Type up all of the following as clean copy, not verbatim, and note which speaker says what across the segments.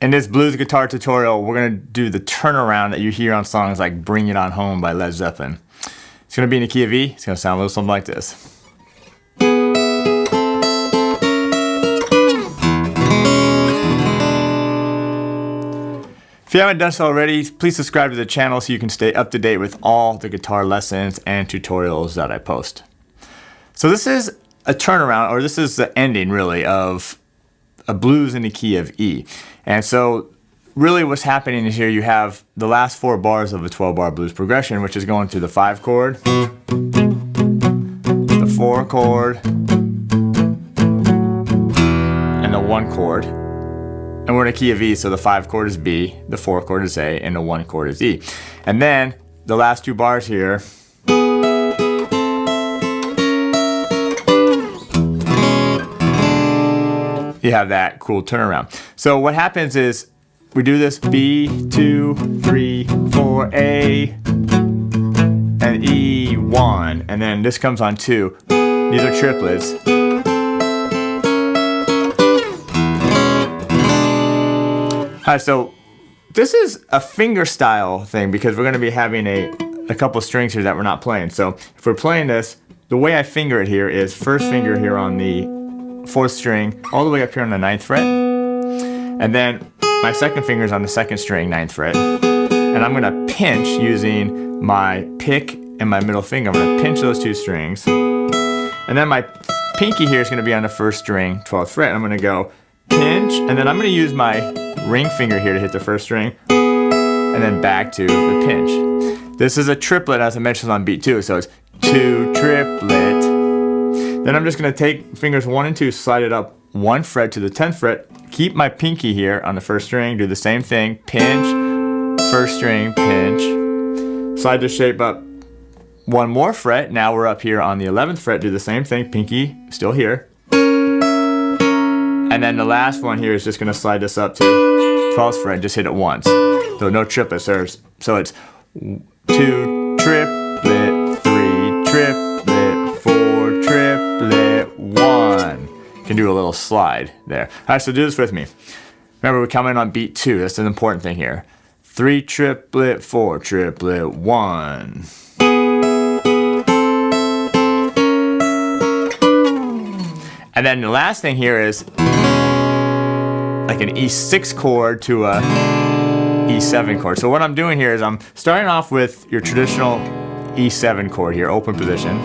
Speaker 1: In this blues guitar tutorial, we're going to do the turnaround that you hear on songs like Bring It On Home by Led Zeppelin. It's going to be in the key of E. It's going to sound a little something like this. If you haven't done so already, please subscribe to the channel so you can stay up to date with all the guitar lessons and tutorials that I post. So this is a turnaround, or this is the ending really of a blues in the key of E. And so really what's happening is here you have the last 4 bars of a 12-bar blues progression, which is going through the 5 chord, the 4 chord, and the 1 chord. And we're in a key of E, so the 5 chord is B, the 4 chord is A, and the 1 chord is E. And then the last 2 bars here, you have that cool turnaround. So what happens is we do this B, 2, 3, 4, A, and E, 1, and then this comes on 2. These are triplets. Alright, so this is a fingerstyle thing because we're going to be having a couple strings here that we're not playing. So if we're playing this, the way I finger it here is first finger here on the 4th string all the way up here on the 9th fret, and then my second finger is on the 2nd string, 9th fret, and I'm going to pinch using my pick and my middle finger. I'm going to pinch those 2 strings, and then my pinky here is going to be on the 1st string, 12th fret, and I'm going to go pinch, and then I'm going to use my ring finger here to hit the 1st string, and then back to the pinch. This is a triplet as I mentioned on beat 2, so it's 2 triplet. Then I'm just going to take fingers 1 and 2, slide it up 1 fret to the 10th fret, keep my pinky here on the 1st string, do the same thing, pinch, 1st string, pinch, slide the shape up 1 more fret, now we're up here on the 11th fret, do the same thing, pinky still here. And then the last one here is just going to slide this up to 12th fret, just hit it once. So no triplets there. So it's 2 triplet, 3 triplet, 4 triplet, 1. You can do a little slide there. Alright, so do this with me. Remember, we're coming on beat 2. That's an important thing here. 3 triplet, 4 triplet, 1. And then the last thing here is like an E6 chord to a E7 chord. So what I'm doing here is I'm starting off with your traditional E7 chord here, open position.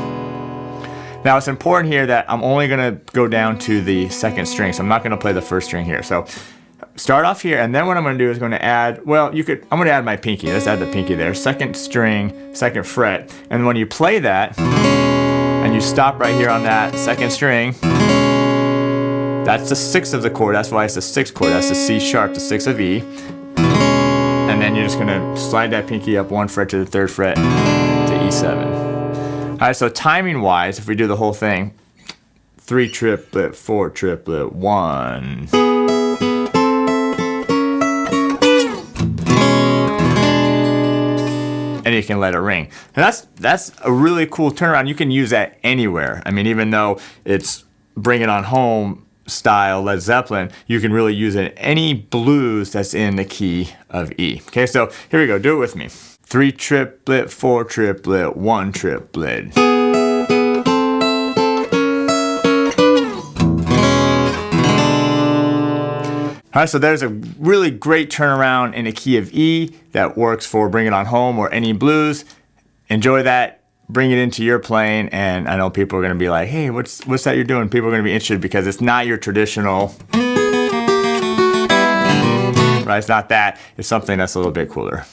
Speaker 1: Now it's important here that I'm only going to go down to the 2nd string, so I'm not going to play the 1st string here. So start off here, and then what I'm going to do is going to add, well, I'm going to add my pinky. Let's add the pinky there. 2nd string, 2nd fret. And when you play that, and you stop right here on that 2nd string, that's the 6th of the chord. That's why it's the 6th chord. That's the C sharp, the 6th of E. And then you're just going to slide that pinky up 1 fret to the 3rd fret to E7. Alright, so timing wise, if we do the whole thing, 3 triplet, 4 triplet, 1. And you can let it ring. And that's a really cool turnaround. You can use that anywhere. I mean, even though it's Bring It On Home style Led Zeppelin, you can really use it in any blues that's in the key of E. Okay, so here we go. Do it with me. 3 triplet, 4 triplet, 1 triplet. Alright, so there's a really great turnaround in the key of E that works for Bring It On Home or any blues. Enjoy that. Bring it into your playing, and I know people are going to be like, hey, what's that you're doing? People are going to be interested because it's not your traditional, right? It's not that. It's something that's a little bit cooler.